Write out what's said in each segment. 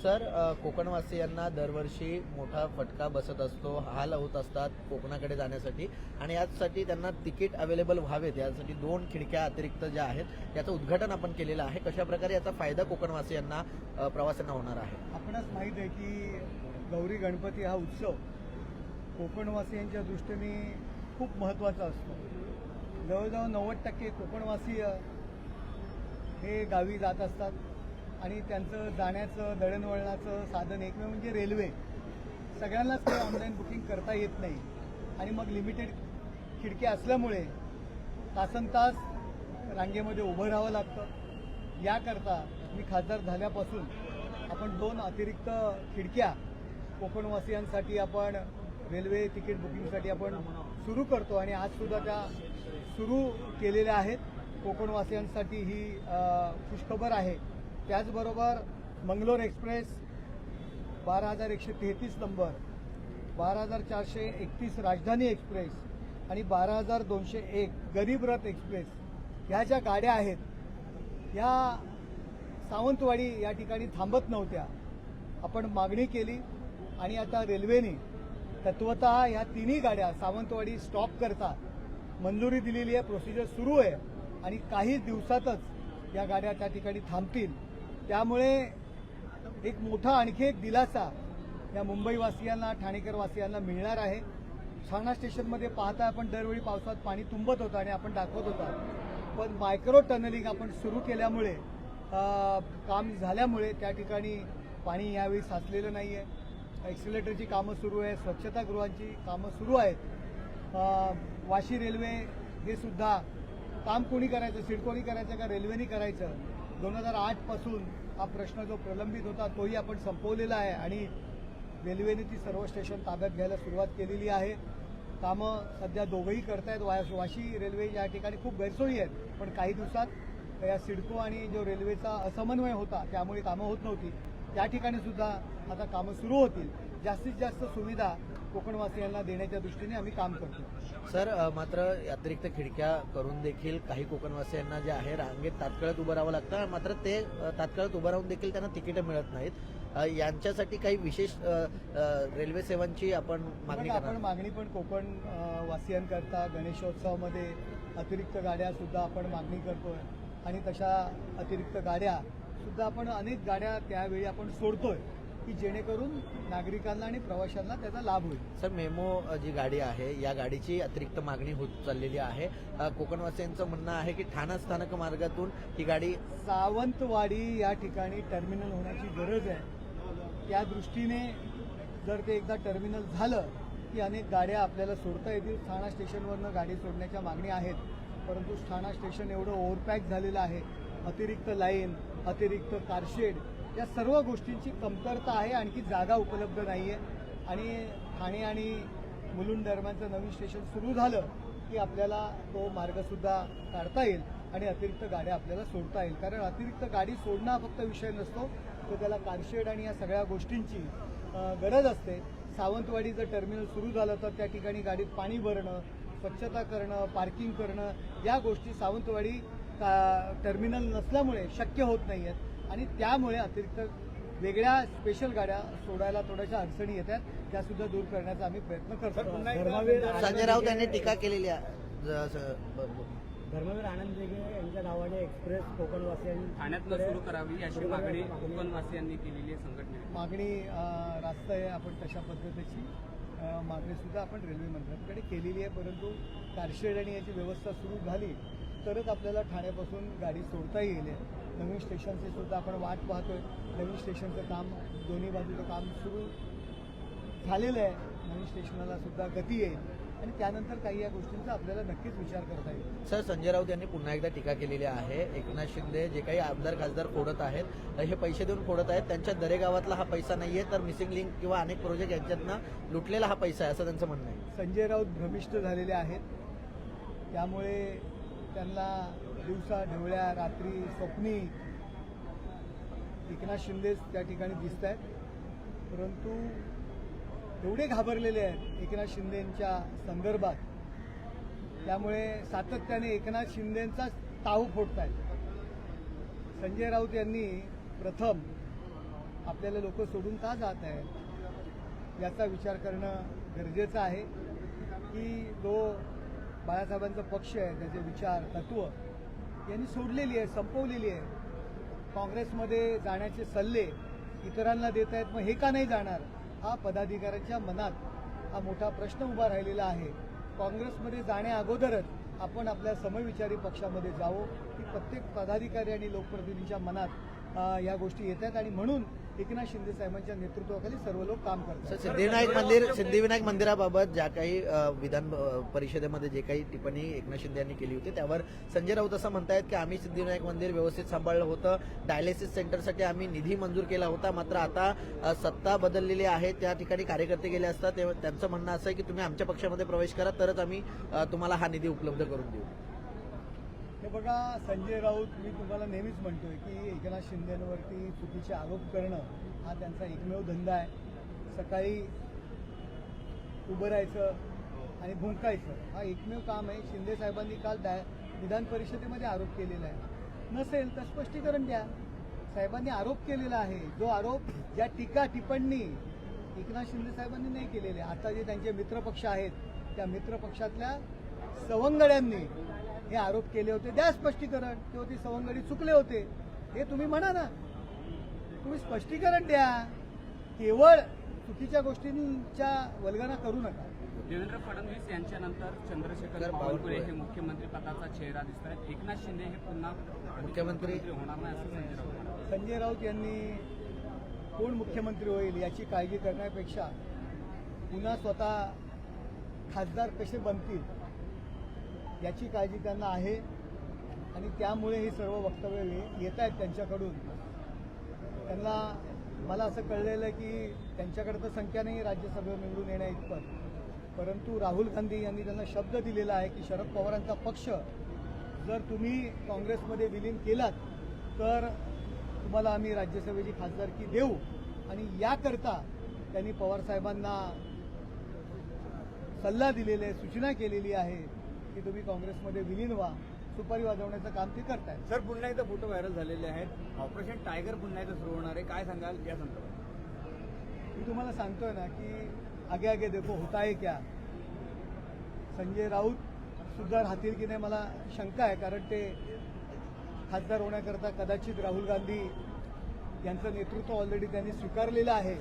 Sir, कोकणवासियांना दरवर्षी मोठा फटका बसत असतो, हाल होत असतात कोकणाकडे जाण्यासाठी आणि यासाठी त्यांना तिकीट अवेलेबल व्हावेत यासाठी 2 खिडक्या अतिरिक्त ज्या आहेत याचं उद्घाटन आपण केलेलं आहे. कशा प्रकारे याचा फायदा कोकणवासियांना प्रवाशांना होणार आहे? आपणास माहीत आहे की गौरी गणपती हा उत्सव कोकणवासियांच्या दृष्टीने खूप महत्त्वाचा असतो. जवळजवळ 90% कोकणवासीय हे गावी जात असतात आणि त्यांचं जाण्याचं दळणवळणाचं साधन एकमेव म्हणजे रेल्वे. सगळ्यांनाच काही ऑनलाईन बुकिंग करता येत नाही आणि मग लिमिटेड खिडक्या असल्यामुळे तासनतास रांगेमध्ये उभं राहावं लागतं. याकरता मी खासदार झाल्यापासून आपण 2 अतिरिक्त खिडक्या कोकणवासियांसाठी आपण रेल्वे तिकीट बुकिंगसाठी आपण सुरू करतो आणि आजसुद्धा त्या सुरू केलेल्या आहेत. कोकणवासियांसाठी ही खुशखबर आहे. त्याचबरोबर मंगलोर एक्सप्रेस 12,133 नंबर, 12,431 राजधानी एक्सप्रेस आणि 12,201 गरीब रथ एक्सप्रेस ह्या ज्या गाड्या आहेत ह्या सावंतवाडी या ठिकाणी थांबत नव्हत्या. आपण मागणी केली आणि आता रेल्वेने तत्वतः ह्या तिन्ही गाड्या सावंतवाडी स्टॉप करता मंजुरी दिलेली आहे. प्रोसिजर सुरू आहे आणि काही दिवसातच या गाड्या त्या ठिकाणी थांबतील. त्यामुळे एक मोठा आणखी एक दिलासा या मुंबईवासियांना ठाणेकरवासियांना मिळणार आहे. ठाणा स्टेशनमध्ये पाहता आपण दरवेळी पावसात पाणी तुंबत होतं आणि आपण दाखवत होता, पण मायक्रो टनलिंग आपण सुरू केल्यामुळे काम झाल्यामुळे त्या ठिकाणी पाणी यावेळी साचलेलं नाही आहे. एक्सिलेटरची कामं सुरू आहे, स्वच्छतागृहांची कामं सुरू आहेत. वाशी रेल्वे हे सुद्धा काम कोणी करायचं, सिडकोनी करायचं का रेल्वेनी करायचं, 2008 पासून हा प्रश्न जो प्रलंबित होता तोही आपण संपवलेला आहे आणि रेल्वेने ती सर्व स्टेशन ताब्यात घ्यायला सुरुवात केलेली आहे. कामं सध्या दोघंही करतायत. वाशी रेल्वे या ठिकाणी खूप गैरसोयी आहेत, पण काही दिवसात या सिडको आणि जो रेल्वेचा असमन्वय होता त्यामुळे कामं होत नव्हती, त्या ठिकाणी सुद्धा आता कामं सुरू होतील. जास्तीत जास्त सुविधा कोकणवासियांना देण्याच्या दृष्टीने आम्ही काम करतो. सर, मात्र अतिरिक्त खिडक्या करून देखील काही कोकणवासियांना जे आहे रांगेत तात्काळात उभं राहावं लागतं, मात्र ते तात्काळात उभं राहून देखील त्यांना तिकीटं मिळत नाहीत. यांच्यासाठी काही विशेष रेल्वे सेवांची आपण मागणी करणार? आपण मागणी पण कोकण वासियांकरता गणेशोत्सवामध्ये अतिरिक्त गाड्या सुद्धा आपण मागणी करतोय आणि तशा अतिरिक्त गाड्या सुद्धा आपण अनेक गाड्या त्यावेळी आपण सोडतोय की जेणेकरून नागरिकांना आणि प्रवाशांना त्याचा लाभ होईल. सर, मेमो जी गाडी आहे या गाडीची अतिरिक्त मागणी होत चाललेली आहे. कोकणवासियांचं म्हणणं आहे की ठाणा स्थानक मार्गातून ही गाडी सावंतवाडी या ठिकाणी टर्मिनल होण्याची गरज आहे. त्या दृष्टीने जर ते एकदा टर्मिनल झालं की अनेक गाड्या आपल्याला सोडता येतील. ठाणा स्टेशनवरनं गाडी सोडण्याच्या मागण्या आहेत, परंतु ठाणा स्टेशन एवढं ओव्हरपॅक झालेलं आहे. अतिरिक्त लाईन, अतिरिक्त कारशेड या सर्व गोष्टींची कमतरता आहे. आणखी जागा उपलब्ध नाही आहे आणि ठाणे आणि मुलुंड दरम्यानचं नवीन स्टेशन सुरू झालं की आपल्याला तो मार्गसुद्धा काढता येईल आणि अतिरिक्त गाड्या आपल्याला सोडता येईल. कारण अतिरिक्त गाडी सोडणं हा फक्त विषय नसतो, तर त्याला कारशेड आणि या सगळ्या गोष्टींची गरज असते. सावंतवाडीचं टर्मिनल सुरू झालं तर त्या ठिकाणी गाडीत पाणी भरणं, स्वच्छता करणं, पार्किंग करणं या गोष्टी सावंतवाडी टर्मिनल नसल्यामुळे शक्य होत नाही आहेत आणि त्यामुळे अतिरिक्त वेगळ्या स्पेशल गाड्या सोडायला थोड्याशा अडचणी येतात. त्या सुद्धा दूर करण्याचा आम्ही प्रयत्न करतो. संजय राऊत यांनी टीका केलेली आहे. धर्मवीर आनंद दिघे यांच्या नावाने एक्सप्रेस कोकणवासियांनी ठाण्यातनं सुरू करावी अशी मागणी कोकणवासियांनी केलेली आहे. संघटनेने मागणी रास्त आहे. आपण तशा पद्धतीची मागणी सुद्धा आपण रेल्वे मंत्र्यांकडे केलेली आहे, परंतु कारशेड आणि याची व्यवस्था सुरू झाली तरच आपल्याला ठाण्यापासून गाडी सोडता येईल. नवीन स्टेशनचे सुद्धा आपण वाट पाहतोय. नवीन स्टेशनचं काम दोन्ही बाजूचं काम सुरू झालेलं आहे. नवीन स्टेशनला सुद्धा गती येईल आणि त्यानंतर काही या गोष्टींचा आपल्याला नक्कीच विचार करता येईल. सर, संजय राऊत यांनी पुन्हा एकदा टीका केलेली आहे. एकनाथ शिंदे जे काही आमदार खासदार फोडत आहेत हे पैसे देऊन फोडत आहेत, त्यांच्या दरेगावातला हा पैसा नाहीये तर मिसिंग लिंक किंवा अनेक प्रोजेक्ट यांच्यातनं लुटलेला हा पैसा आहे असं त्यांचं म्हणणं आहे. संजय राऊत भ्रमिष्ट झालेले आहेत, त्यामुळे त्यांना दिवसा ढवळ्या रात्री स्वप्नी एकनाथ शिंदेच त्या ठिकाणी दिसत आहेत, परंतु एवढे घाबरलेले आहेत एकनाथ शिंदेंच्या संदर्भात, त्यामुळे सातत्याने एकनाथ शिंदेंचाच ताहू फोडतायत. संजय राऊत यांनी प्रथम आपल्याला लोक सोडून का जात आहेत याचा विचार करणं गरजेचं आहे की जो बाळासाहेबांचा पक्ष आहे त्याचे विचार तत्व यांनी सोडलेली आहे, संपवलेली आहे. काँग्रेसमध्ये जाण्याचे सल्ले इतरांना देत आहेत, मग हे का नाही जाणार हा पदाधिकाऱ्यांच्या मनात हा मोठा प्रश्न उभा राहिलेला आहे. काँग्रेसमध्ये जाण्या अगोदरच आपण आपल्या समविचारी पक्षामध्ये जावं की प्रत्येक पदाधिकारी आणि लोकप्रतिनिधींच्या मनात या गोष्टी येतात आणि म्हणून एकनाथ शिंदे साहेबांच्या नेतृत्वाखाली सर्व लोक काम करतात. सिद्धिविनायक मंदिराबाबत ज्या काही विधान परिषदेमध्ये जे काही टिप्पणी एकनाथ शिंदे यांनी केली होती त्यावर संजय राऊत असं म्हणतायत की आम्ही सिद्धिविनायक मंदिर व्यवस्थित सांभाळलं होतं, डायलिसिस सेंटरसाठी आम्ही निधी मंजूर केला होता, मात्र आता सत्ता बदललेली आहे, त्या ठिकाणी कार्यकर्ते गेले असतात, त्यांचं म्हणणं असं आहे की तुम्ही आमच्या पक्षामध्ये प्रवेश करा तरच आम्ही तुम्हाला हा निधी उपलब्ध करून देऊ. हे बघा संजय राऊत, मी तुम्हाला नेहमीच म्हणतोय की एकनाथ शिंदेवरती चुकीचे आरोप करणं हा त्यांचा एकमेव धंदा आहे. सकाळी उभं राहायचं आणि भुंकायचं हा एकमेव काम आहे. शिंदे साहेबांनी काल विधान परिषदेमध्ये आरोप केलेला आहे. नसेल तर स्पष्टीकरण द्या. साहेबांनी आरोप केलेला आहे, जो आरोप ज्या टीका टिप्पणी एकनाथ शिंदे साहेबांनी नाही केलेले. आता जे त्यांचे मित्रपक्ष आहेत त्या मित्रपक्षातल्या सवंगड्यांनी हे आरोप केले होते, द्या स्पष्टीकरण. किंवा ते सवंगडी चुकले होते हे तुम्ही म्हणा ना, तुम्ही स्पष्टीकरण द्या. केवळ चुकीच्या गोष्टींच्या वल्गना करू नका. देवेंद्र फडणवीस यांच्यानंतर चंद्रशेखर बावनकुळे हे मुख्यमंत्री पदाचा चेहरा दिसत आहेत. एकनाथ शिंदे हे पुन्हा मुख्यमंत्री होणार नाही असं संजय राऊत म्हणाले. संजय राऊत यांनी कोण मुख्यमंत्री होईल याची काळजी करण्यापेक्षा पुन्हा स्वतः खासदार कसे बनतील याची काळजी त्यांना आहे आणि त्यामुळे ही सर्व वक्तव्य येत आहेत त्यांच्याकडून. त्यांना मला असं कळलेलं आहे की त्यांच्याकडे तर संख्या नाही राज्यसभेवर निवडून येण्या इतपत, परंतु राहुल गांधी यांनी त्यांना शब्द दिलेला आहे की शरद पवारांचा पक्ष जर तुम्ही काँग्रेसमध्ये विलीन केलात तर तुम्हाला आम्ही राज्यसभेची खासदारकी देऊ. आणि याकरता त्यांनी पवारसाहेबांना सल्ला दिलेला आहे, सूचना केलेली आहे की तुम्ही काँग्रेसमध्ये विलीन व्हा. सुपारी वाजवण्याचं काम ते करतायत. सर, पुन्हा एकदा फोटो व्हायरल झालेले आहेत. ऑपरेशन टायगर पुन्हा एकदा सुरू होणार आहे, काय सांगाल या संदर्भात? मी तुम्हाला सांगतोय ना की आगे आगे देखो होता है क्या. संजय राऊत सुद्धा राहतील की नाही मला शंका आहे, कारण ते खासदार होण्याकरता कदाचित राहुल गांधी यांचं नेतृत्व ऑलरेडी त्यांनी स्वीकारलेलं आहे.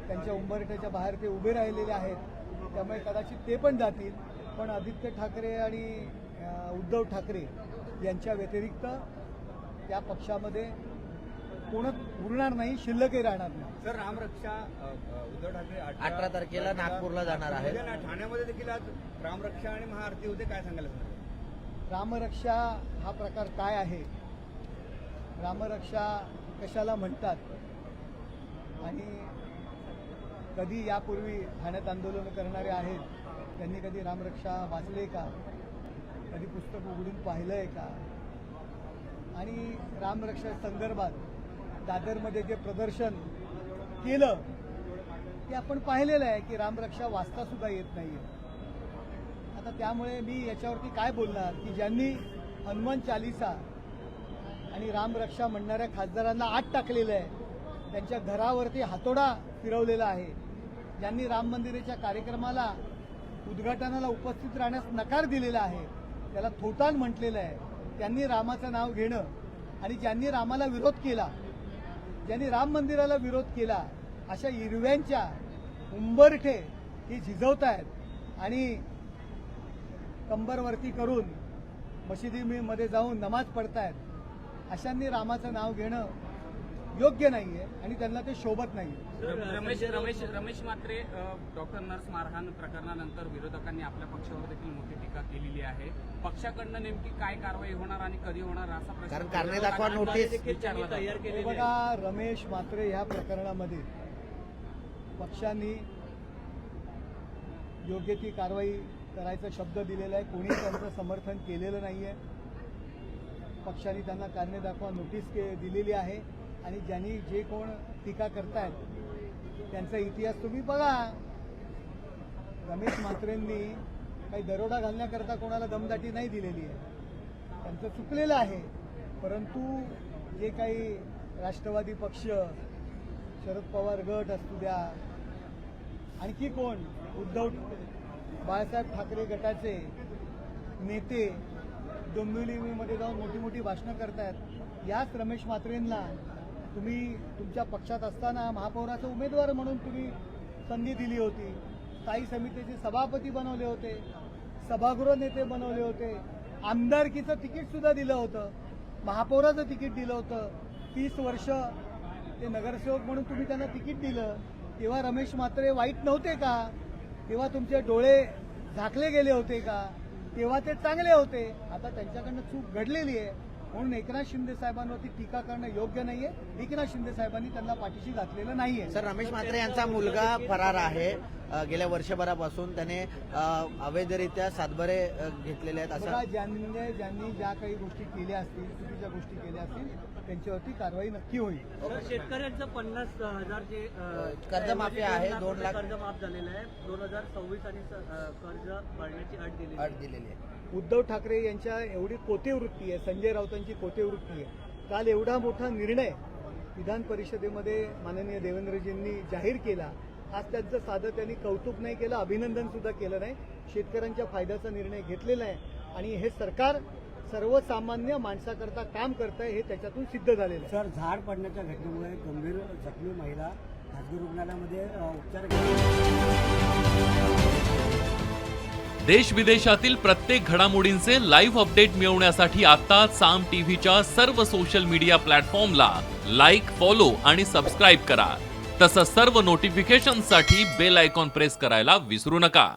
त्यांच्या उंबरठ्याच्या बाहेर ते उभे राहिलेले आहेत, त्यामुळे कदाचित ते पण जातील. पण आदित्य ठाकरे आणि उद्धव ठाकरे यांच्या व्यतिरिक्त त्या पक्षामध्ये कोणच उरणार नाही, शिल्लकही राहणार नाही. सर, रामरक्षा उद्धव ठाकरे 18 तारखेला नागपूरला जाणार आहे. ठाण्यामध्ये देखील आज रामरक्षा आणि महाआरती होते, काय सांगाल? रामरक्षा हा प्रकार काय आहे, रामरक्षा कशाला म्हणतात आणि कधी यापूर्वी ठाण्यात आंदोलन करणारे आहेत त्यांनी कधी रामरक्षा वाचले का, कधी पुस्तक उघडून पाहिलंय का? आणि रामरक्षा संदर्भात दादरमध्ये जे प्रदर्शन केलं ते आपण पाहिलेलं आहे की रामरक्षा वाचता सुद्धा येत नाहीये. आता त्यामुळे मी याच्यावरती काय बोलणार की ज्यांनी हनुमान चालिसा आणि रामरक्षा म्हणणाऱ्या खासदारांना आत टाकलेलं आहे, त्यांच्या घरावरती हातोडा फिरवलेला आहे, ज्यांनी राम मंदिराच्या कार्यक्रमाला उद्घाटनाला उपस्थित राहण्यास नकार दिलेला आहे, त्याला थोतान म्हटलेलं आहे, त्यांनी रामाचं नाव घेणं आणि ज्यांनी रामाला विरोध केला, ज्यांनी राम मंदिराला विरोध केला, अशा इरव्यांच्या उंबरठे हे झिजवतायत आणि कंबरवरती करून मशिदीमध्ये जाऊन नमाज पडतायत. अशांनी रामाचं नाव घेणं योग्य नाहीये आणि त्यांना ते शोभत नाहीये. रमेश मात्रे डॉक्टर नर्स मारहाण प्रकरणानंतर विरोधकांनी आपल्या पक्षावर देखील मोठी टीका केलेली आहे. पक्षाकडनं नेमकी काय कारवाई होणार आणि कधी होणार असा प्रश्न कारण कारणे दाखवा नोटीस तयार केली. बघा, रमेश मात्रे ह्या प्रकरणामध्ये पक्षांनी योग्य ती कारवाई करायचा शब्द दिलेला आहे. कोणी त्यांचं समर्थन केलेलं नाहीये. पक्षाने त्यांना कारणे दाखवा नोटीस दिलेली आहे आणि ज्यांनी जे कोण टीका करतायत त्यांचा इतिहास तुम्ही बघा. रमेश म्हात्रेंनी काही दरोडा घालण्याकरता कोणाला दमदाटी नाही दिलेली आहे, त्यांचं चुकलेलं आहे. परंतु जे काही राष्ट्रवादी पक्ष, शरद पवार गट असू द्या, आणखी कोण, उद्धव बाळासाहेब ठाकरे गटाचे नेते डोंबिवलीमध्ये जाऊन मोठी मोठी भाषणं करतायत. याच रमेश म्हात्रेंना तुम्ही तुमच्या पक्षात असताना महापौराचा उमेदवार म्हणून तुम्ही संधी दिली होती, स्थायी समितीचे सभापती बनवले होते, सभागृह नेते बनवले होते, आमदारकीचं तिकीट सुद्धा दिलं होतं, महापौराचं तिकीट दिलं होतं. 30 वर्ष ते नगरसेवक म्हणून तुम्ही त्यांना तिकीट दिलं. तेव्हा रमेश म्हात्रे वाईट नव्हते का? तेव्हा तुमचे डोळे झाकले गेले होते का? तेव्हा ते चांगले होते. आता त्यांच्याकडनं चूक घडलेली आहे म्हणून एकनाथ शिंदे साहेबांवरती टीका करणं योग्य नाहीये. एकनाथ शिंदे साहेबांनी त्यांना पाठीशी घातलेलं नाहीये. सर, रमेश म्हात्रे यांचा मुलगा फरार आहे. गेल्या वर्षभरापासून त्याने अवैधरित्या सातबारे घेतलेले आहेत. बघा, असं ज्यांनी ज्या काही गोष्टी केल्या असतील, चुकीच्या गोष्टी केल्या असतील, त्यांच्यावरती कारवाई नक्की होईल. शेतकऱ्यांचं 50,000 जे कर्जमाफी आहे, 2 लाख कर्ज माफ झालेलं आहे. 2026 आणि कर्ज भरण्याची अट दिली अट दिलेली आहे. उद्धव ठाकरे यांच्या एवढी कोतेवृत्ती आहे, संजय राऊतांची कोतेवृत्ती आहे. काल एवढा मोठा निर्णय विधान परिषदेमध्ये माननीय देवेंद्रजींनी जाहीर केला. आज त्यांचं साधं त्यांनी कौतुक नाही केलं, अभिनंदन सुद्धा केलं नाही. शेतकऱ्यांच्या फायद्याचा निर्णय घेतलेला आहे आणि हे सरकार सर्वसामान्य माणसाकरता काम करत आहे, हे त्याच्यातून सिद्ध झालेलं आहे. सर, झाड पडण्याच्या घटनेमुळे गंभीर जखमी महिला खासगी रुग्णालयामध्ये उपचार देश विदेशातील प्रत्येक घडामोडींचे लाईव्ह अपडेट मिळवण्यासाठी आता साम टीव्हीच्या सर्व सोशल मीडिया प्लॅटफॉर्मला लाईक, फॉलो आणि सबस्क्राईब करा. तसंच सर्व नोटिफिकेशनसाठी बेल आयकॉन प्रेस करायला विसरू नका.